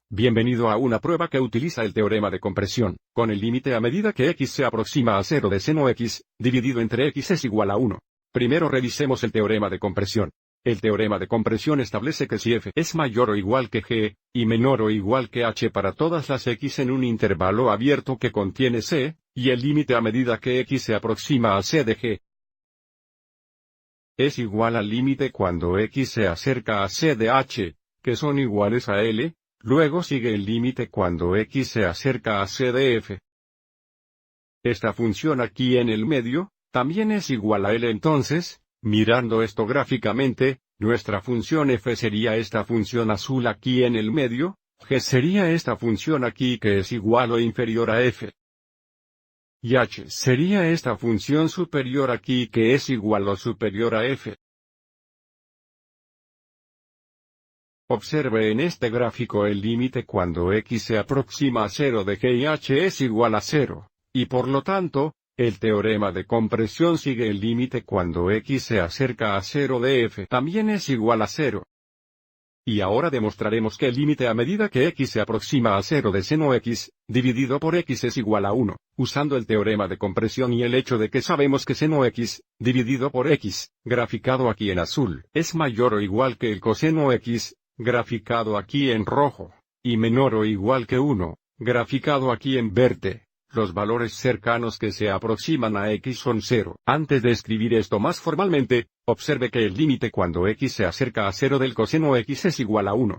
Bienvenido a una prueba que utiliza el teorema de compresión, con el límite a medida que x se aproxima a 0 de seno x, dividido entre x es igual a 1. Primero revisemos el teorema de compresión. El teorema de compresión establece que si f es mayor o igual que g, y menor o igual que h para todas las x en un intervalo abierto que contiene c, y el límite a medida que x se aproxima a c de g es igual al límite cuando x se acerca a c de h, que son iguales a L. Luego sigue el límite cuando x se acerca a c de f. Esta función aquí en el medio, también es igual a L. Entonces, mirando esto gráficamente, nuestra función f sería esta función azul aquí en el medio, g sería esta función aquí que es igual o inferior a f. Y h sería esta función superior aquí que es igual o superior a f. Observe en este gráfico el límite cuando x se aproxima a 0 de g y h es igual a 0, y por lo tanto, el teorema de compresión sigue el límite cuando x se acerca a 0 de f también es igual a 0. Y ahora demostraremos que el límite a medida que x se aproxima a 0 de seno x, dividido por x es igual a 1, usando el teorema de compresión y el hecho de que sabemos que seno x, dividido por x, graficado aquí en azul, es mayor o igual que el coseno x, graficado aquí en rojo, y menor o igual que 1, graficado aquí en verde. Los valores cercanos que se aproximan a x son 0. Antes de escribir esto más formalmente, observe que el límite cuando x se acerca a 0 del coseno x es igual a 1.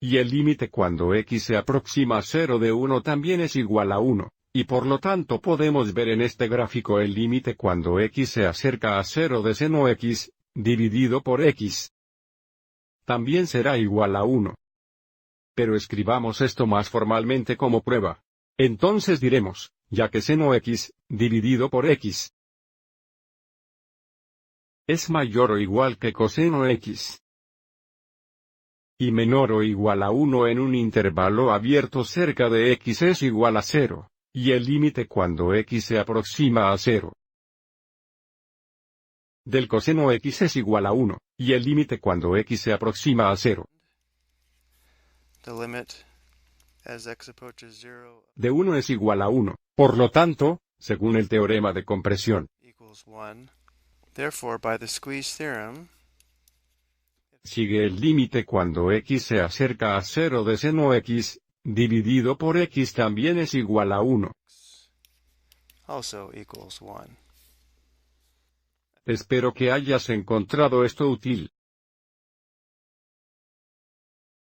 Y el límite cuando x se aproxima a 0 de 1 también es igual a 1, y por lo tanto podemos ver en este gráfico el límite cuando x se acerca a 0 de seno x, dividido por x. También será igual a 1. Pero escribamos esto más formalmente como prueba. Entonces diremos, ya que seno x, dividido por x, es mayor o igual que coseno x, y menor o igual a 1 en un intervalo abierto cerca de x es igual a 0, y el límite cuando x se aproxima a 0 del coseno x es igual a 1, y el límite cuando x se aproxima a 0. De 1 es igual a 1, por lo tanto, según el teorema de compresión, sigue el límite cuando x se acerca a 0 de seno x, dividido por x también es igual a 1. Espero que hayas encontrado esto útil.